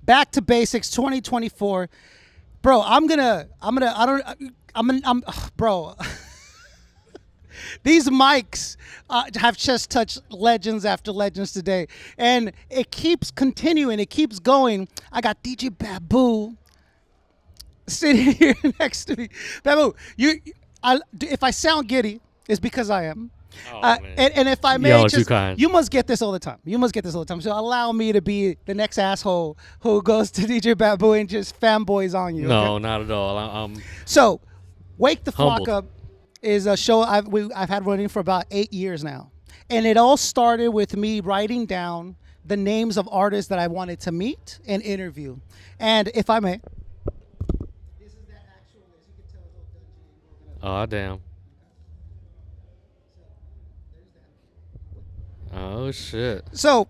Back to basics 2024. Bro, bro. These mics have just touched legends after legends today. And it keeps continuing. It keeps going. I got DJ Baboo sitting here next to me. Baboo, if I sound giddy, it's because I am. Oh, and if I may, Y'all too kind. you must get this all the time. You must get this all the time. So allow me to be the next asshole who goes to DJ Baboo and just fanboys on you. No, okay? not at all. So, Wake the Flok Humbled. Up is a show I've had running for about 8 years now. And it all started with me writing down the names of artists that I wanted to meet and interview. And if I may, this is that actual list. You can tell it's all done. Oh, damn. Oh, shit. So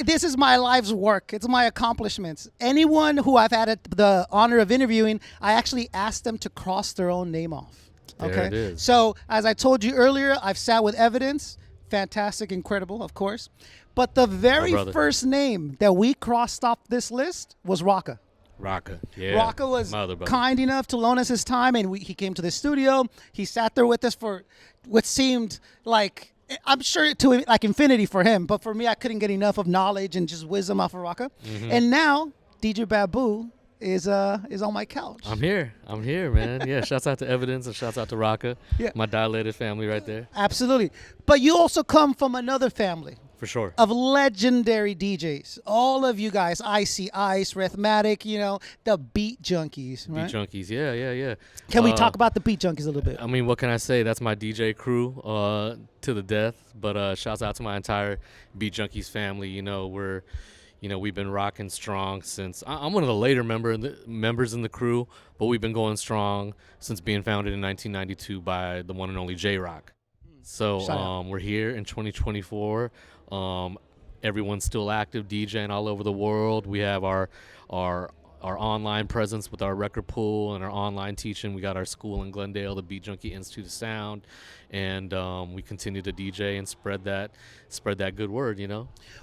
this is my life's work. It's my accomplishments. Anyone who I've had the honor of interviewing, I actually asked them to cross their own name off. Okay. There it is. So as I told you earlier, I've sat with evidence. Fantastic, incredible, of course. But the very first name that we crossed off this list was Rocka. Rocka, yeah. Rocka was kind enough to loan us his time, and he came to the studio. He sat there with us for what seemed like, I'm sure to like infinity for him, but for me, I couldn't get enough of knowledge and just wisdom off of Rocka. Mm-hmm. And now DJ Baboo is on my couch. I'm here, man. Yeah, shouts out to Evidence and shouts out to Rocka, my dilated family right there. Absolutely. But you also come from another family. For sure. Of legendary DJs. All of you guys, Icy Ice, Rhythmatic, the Beat Junkies. Right? Beat Junkies, yeah. Can we talk about the Beat Junkies a little bit? I mean, what can I say? That's my DJ crew to the death. But shouts out to my entire Beat Junkies family. We've been rocking strong since I'm one of the later members in the crew, but we've been going strong since being founded in 1992 by the one and only J-Rock. So we're here in 2024. Everyone's still active, DJing all over the world. We have our online presence with our record pool and our online teaching. We got our school in Glendale, the Beat Junkie Institute of Sound, and we continue to DJ and spread that good word.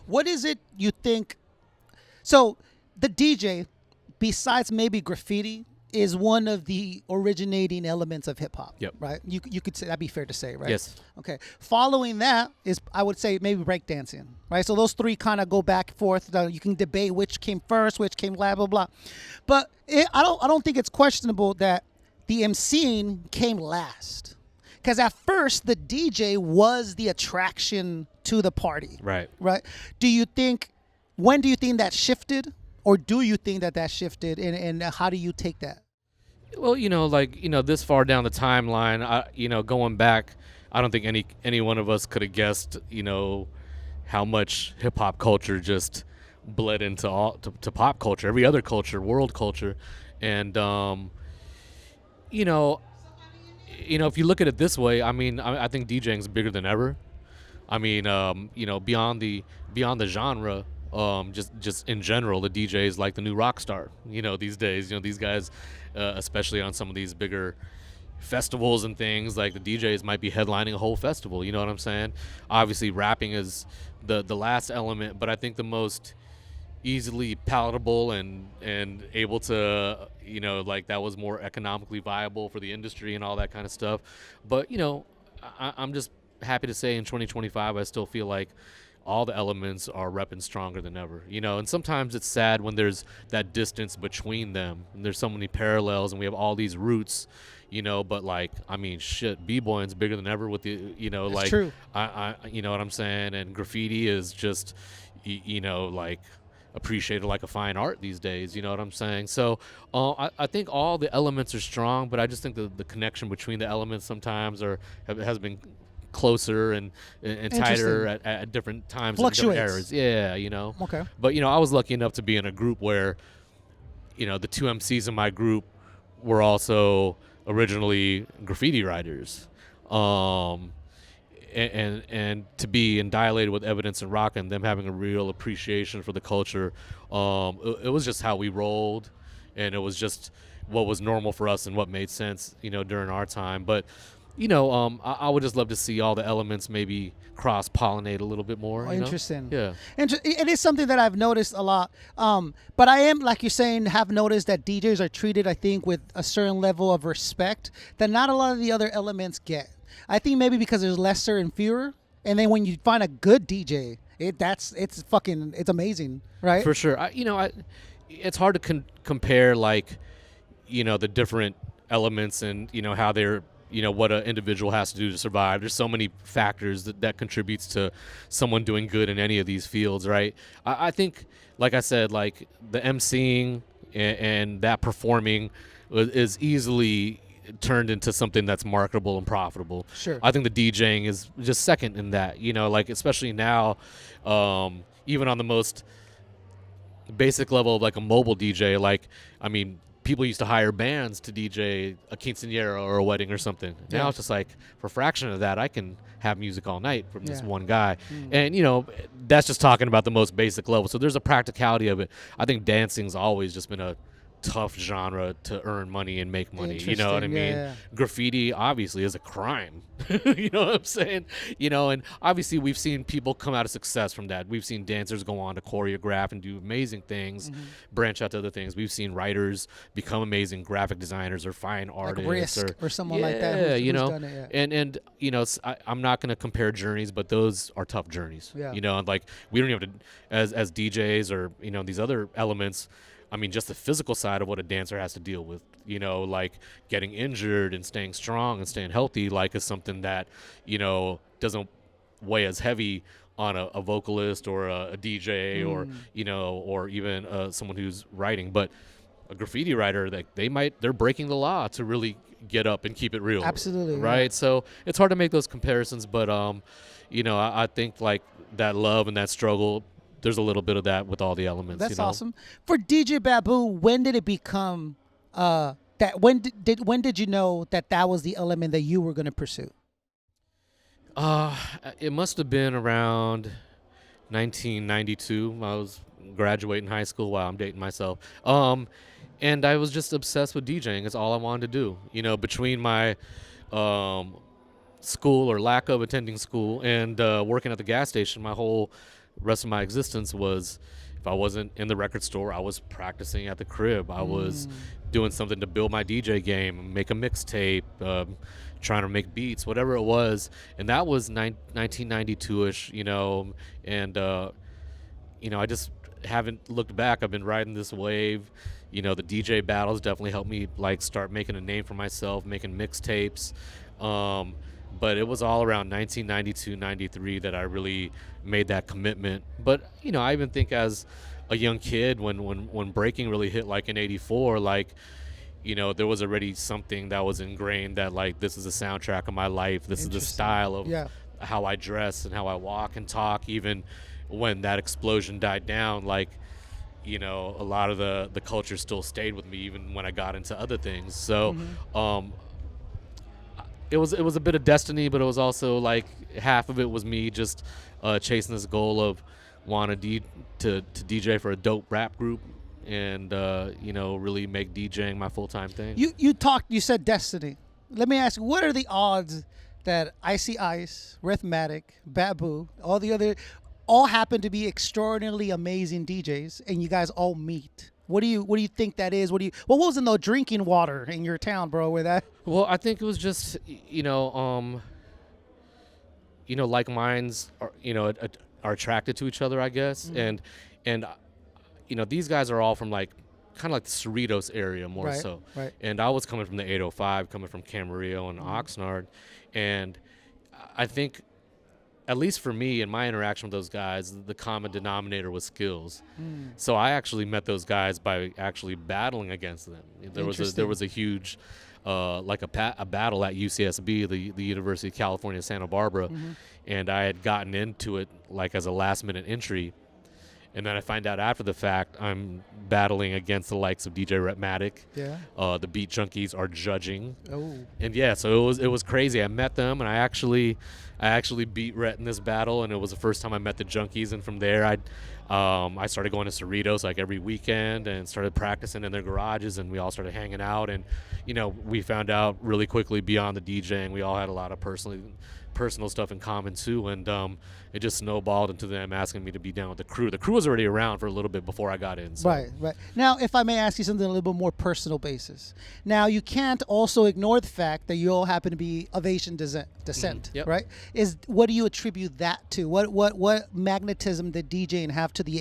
What is it you think? So the DJ, besides maybe graffiti, is one of the originating elements of hip hop. Yep. Right? You could say that'd be fair to say, right? Yes. Okay. Following that is, I would say, maybe breakdancing, right? So those three kind of go back and forth. You can debate which came first, which came blah blah blah. But I don't think it's questionable that the MCing came last. Because at first the DJ was the attraction to the party. Right. Right. When do you think that shifted? Or do you think that shifted, and how do you take that? Well, this far down the timeline, going back, I don't think any one of us could have guessed, how much hip hop culture just bled into to pop culture, every other culture, world culture, and if you look at it this way, I mean, I think DJing is bigger than ever. I mean, beyond the genre. Just in general, the DJ is like the new rock star, these days. These guys, especially on some of these bigger festivals and things, like the DJs might be headlining a whole festival, you know what I'm saying? Obviously, rapping is the last element, but I think the most easily palatable and able to, that was more economically viable for the industry and all that kind of stuff. But, I'm just happy to say in 2025, I still feel like all the elements are repping stronger than ever, and sometimes it's sad when there's that distance between them and there's so many parallels and we have all these roots, but shit, b-boying's bigger than ever with the, That's true. I you know what I'm saying? And graffiti is just, appreciated like a fine art these days, you know what I'm saying? So I think all the elements are strong, but I just think the connection between the elements sometimes has been closer and tighter at different times and different eras. Yeah, Okay. But I was lucky enough to be in a group where the two MCs in my group were also originally graffiti writers. And to be in Dilated with Evidence and Rock and them having a real appreciation for the culture, it was just how we rolled, and it was just what was normal for us and what made sense, during our time. But I would just love to see all the elements maybe cross-pollinate a little bit more. Oh, interesting. Yeah. It is something that I've noticed a lot. But I am, like you're saying, have noticed that DJs are treated, I think, with a certain level of respect that not a lot of the other elements get. I think maybe because there's lesser and fewer. And then when you find a good DJ, it's amazing, right? For sure. It's hard to compare like, the different elements and how they're what an individual has to do to survive. There's so many factors that contributes to someone doing good in any of these fields, right? I think, like I said, like the emceeing and that performing is easily turned into something that's marketable and profitable. Sure. I think the DJing is just second in that, like especially now, even on the most basic level of like a mobile DJ, like, I mean, people used to hire bands to DJ a quinceañera or a wedding or something. Now it's just like, for a fraction of that, I can have music all night from this one guy. And, that's just talking about the most basic level. So there's a practicality of it. I think dancing's always just been a tough genre to earn money and make money. You know what I mean? Yeah. Graffiti obviously is a crime. You know what I'm saying? And obviously we've seen people come out of success from that. We've seen dancers go on to choreograph and do amazing things, branch out to other things. We've seen writers become amazing graphic designers or fine artists, like Risk or someone like that. Who's done it, and I'm not going to compare journeys, but those are tough journeys. Yeah. And like we don't even have to, as DJs or these other elements. I mean, just the physical side of what a dancer has to deal with, like getting injured and staying strong and staying healthy, like is something that, doesn't weigh as heavy on a vocalist or a DJ or, or even someone who's writing. But a graffiti writer, they're breaking the law to really get up and keep it real. Absolutely. Right. Yeah. So it's hard to make those comparisons, but, I think like that love and that struggle, there's a little bit of that with all the elements. That's awesome. For DJ Baboo, when did it become that? When did you know that was the element that you were going to pursue? It must have been around 1992. I was graduating high school. Wow, I'm dating myself. And I was just obsessed with DJing. It's all I wanted to do. Between my school or lack of attending school and working at the gas station, my whole rest of my existence was, if I wasn't in the record store, I was practicing at the crib. I was doing something to build my DJ game, make a mixtape, trying to make beats, whatever it was. And that was 1992-ish, and I just haven't looked back. I've been riding this wave. The DJ battles definitely helped me like start making a name for myself, making mixtapes. But it was all around 1992, 93 that I really made that commitment. But, I even think as a young kid when breaking really hit like in 84, like, there was already something that was ingrained that like, this is the soundtrack of my life. This is the style of how I dress and how I walk and talk. Even when that explosion died down, like, a lot of the culture still stayed with me even when I got into other things. So, It was a bit of destiny, but it was also like half of it was me just chasing this goal of wanting to DJ for a dope rap group and really make DJing my full-time thing. You said destiny. Let me ask you, what are the odds that Icy Ice, Rhythmatic, Baboo, all happen to be extraordinarily amazing DJs, and you guys all meet? What do you think that is? What was in the drinking water in your town, bro? Well, I think it was just like minds are attracted to each other, I guess, and these guys are all from like kind of like the Cerritos area more so. Right. And I was coming from the 805, coming from Camarillo and Oxnard, and I think, at least for me, in my interaction with those guys, the common denominator was skills. So I actually met those guys by actually battling against them. There was a huge, like a battle at UCSB, the University of California, Santa Barbara, and I had gotten into it like as a last-minute entry. And then I find out after the fact I'm battling against the likes of DJ Rhythmatic. Yeah. The Beat Junkies are judging. Oh. And yeah, so it was crazy. I met them, and I actually beat Rhett in this battle, and it was the first time I met the Junkies. And from there, I started going to Cerritos like every weekend and started practicing in their garages, and we all started hanging out. And we found out really quickly beyond the DJing, we all had a lot of personal stuff in common too, and it just snowballed into them asking me to be down with the crew. The crew was already around for a little bit before I got in. So. Right. Now, if I may ask you something on a little bit more personal basis. Now, you can't also ignore the fact that you all happen to be of Asian descent, Yep. right? What do you attribute that to? What magnetism did DJing have to the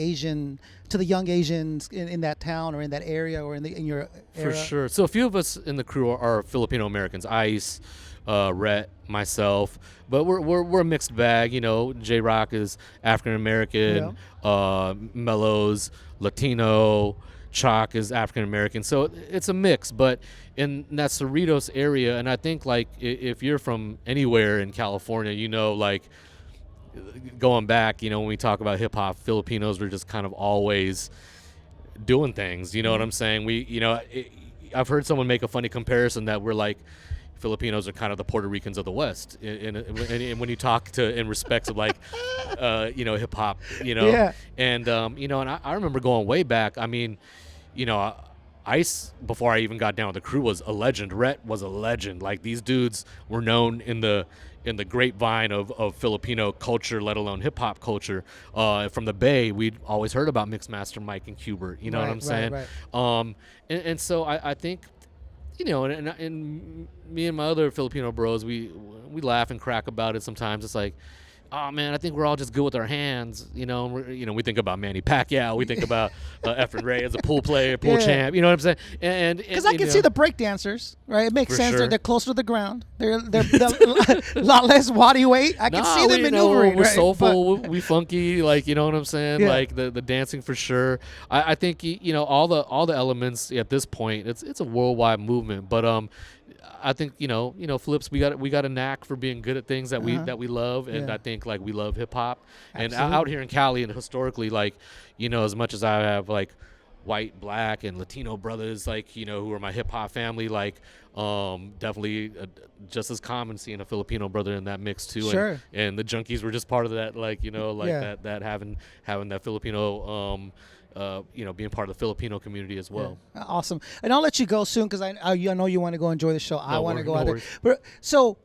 young Asians in that town or in that area or in your era? For sure. So a few of us in the crew are Filipino Americans. Ice, Rhett, myself, but we're a mixed bag. J Rock is African American, Mellows Latino, Chalk is African American. So it's a mix. But in that Cerritos area, and I think like if you're from anywhere in California, like going back, when we talk about hip hop, Filipinos were just kind of always doing things. You know what I'm saying? I've heard someone make a funny comparison that we're like, Filipinos are kind of the Puerto Ricans of the West, and when you talk to in respects of like, hip hop, Yeah. and and I remember going way back. I mean, Ice, before I even got down with the crew, was a legend. Rhett was a legend. Like, these dudes were known in the grapevine of Filipino culture, let alone hip hop culture. From the Bay, we'd always heard about Mixmaster Mike and Cubert. You know what I'm saying? Right. And so I think. And me and my other Filipino bros, we laugh and crack about it sometimes. It's like, oh man, I think we're all just good with our hands. We think about Manny Pacquiao, we think about Efren Reyes as a pool player, pool champ. You know what I'm saying? And because I can see the break dancers, right? It makes sense. Sure. They're closer to the ground. They're a lot less body weight. I can see them maneuvering. We're right? soulful, we funky, like, you know what I'm saying? Yeah. Like the dancing for sure. I think all the elements at this point. It's a worldwide movement, but I think Flips, we got a knack for being good at things that we love, and I think like we love hip hop. And out here in Cali, and historically, like as much as I have like white, black, and Latino brothers, like who are my hip hop family, like definitely just as common seeing a Filipino brother in that mix too. Sure. And the Junkies were just part of that, like that having that Filipino. Being part of the Filipino community as well. Yeah. Awesome. And I'll let you go soon because I know you want to go enjoy the show. I want to go out there. Worries. But so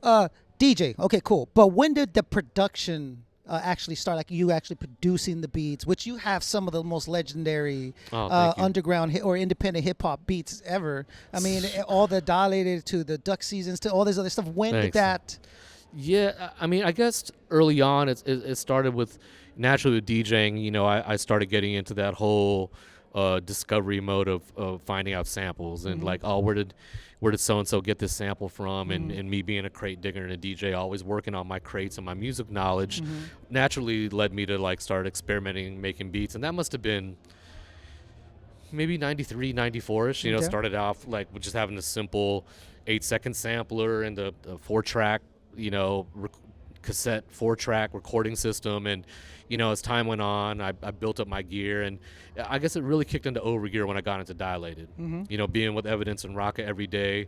DJ, okay, cool. But when did the production actually start? Like you actually producing the beats, which you have some of the most legendary underground or independent hip hop beats ever. I mean, all the Dilated to the Duck Seasons to all this other stuff. When did that? Yeah, I mean, I guess early on it started with. Naturally, with DJing, I started getting into that whole discovery mode of finding out samples and like, oh, where did so and so get this sample from? And me being a crate digger and a DJ, always working on my crates and my music knowledge, naturally led me to like start experimenting, making beats, and that must have been maybe 93, 94ish. Started off like with just having a simple 8-second sampler and the 4-track, cassette 4-track recording system, and as time went on, I built up my gear, and I guess it really kicked into overgear when I got into Dilated. Being with Evidence and Rocka every day,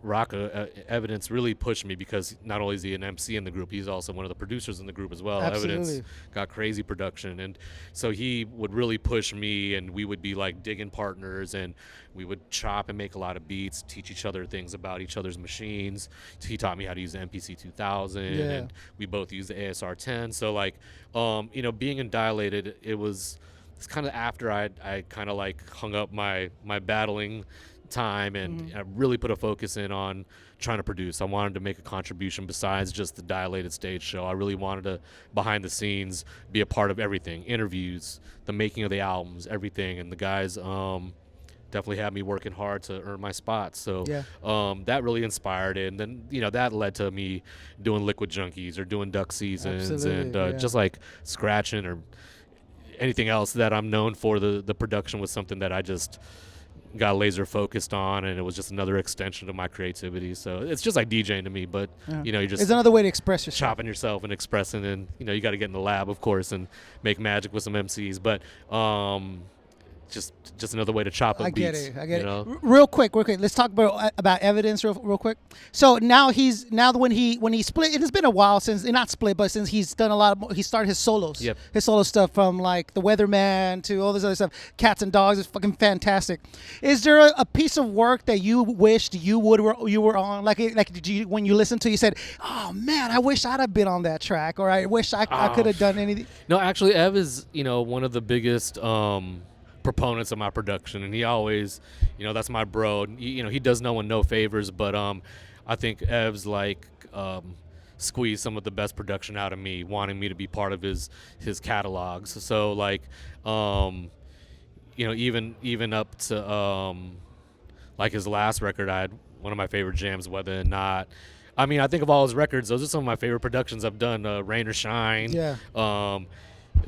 Rocka Evidence really pushed me because not only is he an MC in the group, he's also one of the producers in the group as well. Absolutely. Evidence got crazy production, and so he would really push me, and we would be like digging partners, and we would chop and make a lot of beats, teach each other things about each other's machines. He taught me how to use the MPC 2000, and we both used the ASR 10. So like, being in Dilated, it's kind of after I kind of like hung up my battling time and I really put a focus in on trying to produce. I wanted to make a contribution besides just the Dilated stage show. I really wanted to, behind the scenes, be a part of everything, interviews, the making of the albums, everything. And the guys definitely had me working hard to earn my spots. So that really inspired it. And then, that led to me doing Liquid Junkies or doing Duck Seasons and just like scratching or anything else that I'm known for. The production was something that I just got laser focused on, and it was just another extension of my creativity. So it's just like DJing to me, but you're just it's another way to express yourself, chopping yourself and expressing, and you got to get in the lab, of course, and make magic with some MCs. But just another way to chop up I get beats. it. I get you know? it. Real quick. Let's talk about evidence real quick. So now when he split, it has been a while since not split, but since he's done a lot of he started his solos. Yep. His solo stuff from like the Weatherman to all this other stuff. Cats and Dogs is fucking fantastic. Is there a piece of work that you wished you were on? Like did you, when you listened to it, you said, "Oh man, I wish I'd have been on that track," or "I wish I could have done anything." No, actually, Ev is one of the biggest proponents of my production, and he always, that's my bro. He does no one no favors, but I think Ev's like squeezed some of the best production out of me, wanting me to be part of his catalogs. So like, even up to like his last record, I had one of my favorite jams, Whether or Not. I mean, I think of all his records, those are some of my favorite productions I've done. Rain or Shine. Yeah.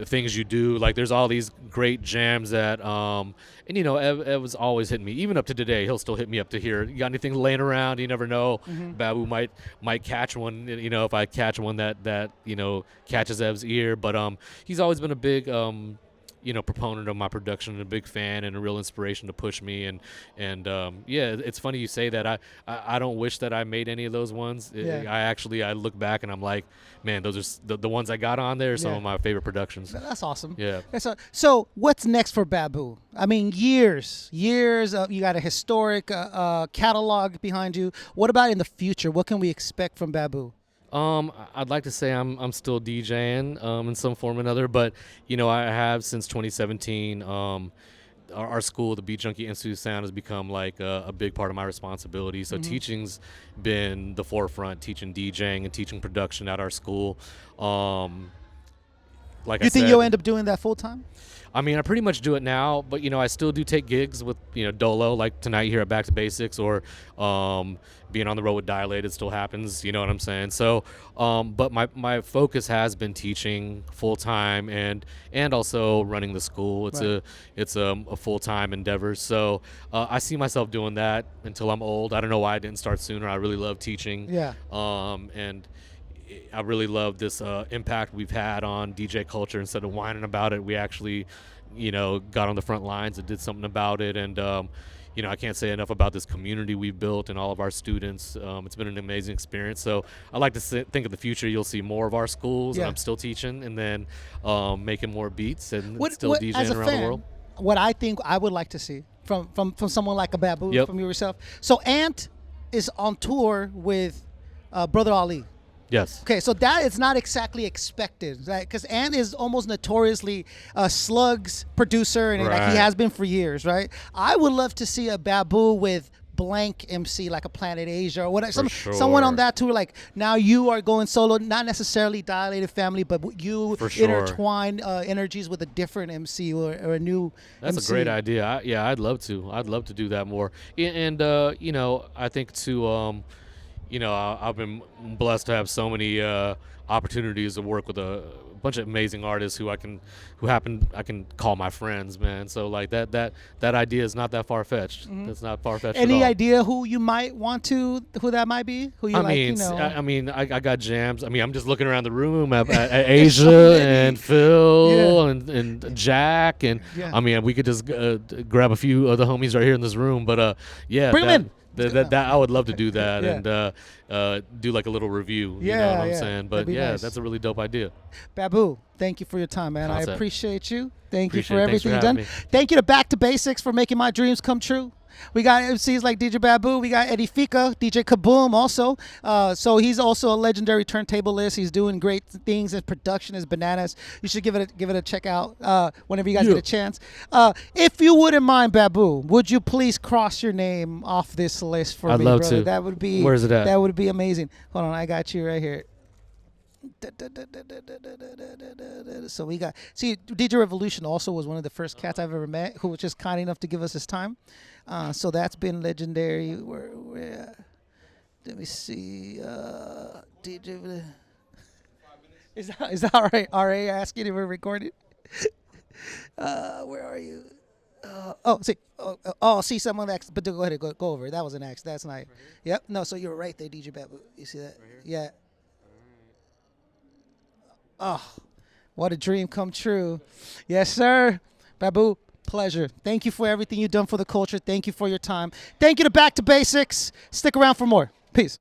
Things You Do. Like, there's all these great jams that, Ev was always hitting me. Even up to today, he'll still hit me up to hear, you got anything laying around? You never know. Mm-hmm. Babu might catch one, if I catch one that catches Ev's ear. But he's always been a big, proponent of my production and a big fan and a real inspiration to push me. And it's funny you say that. I don't wish that I made any of those ones. Yeah. I look back and I'm like, man, those are the ones I got on there are some of my favorite productions. That's awesome. Yeah. So what's next for Baboo? I mean, years of, you got a historic catalog behind you. What about in the future? What can we expect from Baboo? I'd like to say I'm still DJing in some form or another, but I have since 2017. Our school, the Beat Junkie Institute of Sound, has become like a big part of my responsibility. So teaching's been the forefront, teaching DJing and teaching production at our school. Like You think you'll end up doing that full time? I mean, I pretty much do it now, but I still do take gigs with Dolo, like tonight here at Back to Basics, or being on the road with Dilated still happens. You know what I'm saying? So, but my focus has been teaching full time and also running the school. It's a full time endeavor. So I see myself doing that until I'm old. I don't know why I didn't start sooner. I really love teaching. Yeah. And I really love this impact we've had on DJ culture. Instead of whining about it, we actually, got on the front lines and did something about it. And, I can't say enough about this community we've built and all of our students. It's been an amazing experience. So I like to think of the future. You'll see more of our schools, and I'm still teaching, and then making more beats and still DJing around the world. What I think I would like to see from someone like a Baboo, from yourself. So Ant is on tour with Brother Ali. Yes. Okay, so that is not exactly expected, right? Because Ant is almost notoriously a Slugs producer, and like he has been for years, right? I would love to see a Baboo with blank MC, like a Planet Asia or whatever. Someone on that tour. Like, now you are going solo, not necessarily Dilated Family, but you intertwine energies with a different MC or a new That's MC. a great idea. I'd love to. I'd love to do that more. And I think to I've been blessed to have so many opportunities to work with a bunch of amazing artists who I can call my friends, man. So like that idea is not that far fetched. That's not far fetched. Any at all. idea who you might want to, who that might be? Who you I got jams. I mean, I'm just looking around the room at Asia and Phil and Jack, and I mean, we could just grab a few of the homies right here in this room. But bring them in. That I would love to do that and do like a little review. You know what I'm saying? But nice. That's a really dope idea. Baboo, thank you for your time, man. Concept. I appreciate you. Thank you for Thanks everything for you've done. having me. Thank you to Back to Basics for making my dreams come true. We got MCs like DJ Baboo. We got Eddie Fika, DJ Kaboom also. So he's also a legendary turntablist. He's doing great things. His production is bananas. You should give it a check out whenever you guys get a chance. If you wouldn't mind, Baboo, would you please cross your name off this list for me, I'd love brother? to. That would be. Where's it at? That would be amazing. Hold on, I got you right here. So we got DJ Revolution also was one of the first cats I've ever met who was just kind enough to give us his time. So that's been legendary. Let me see. DJ. Is that all right? RA asking if we're recording. Where are you? See someone that. But go ahead, go over it. That was an accident. That's not. Right. Yep. No. So you're right there, DJ Baboo. You see that? Right here? Yeah. Oh, what a dream come true. Yes, sir. Baboo, Pleasure. Thank you for everything you've done for the culture. Thank you for your time. Thank you to Back to Basics. Stick around for more. Peace.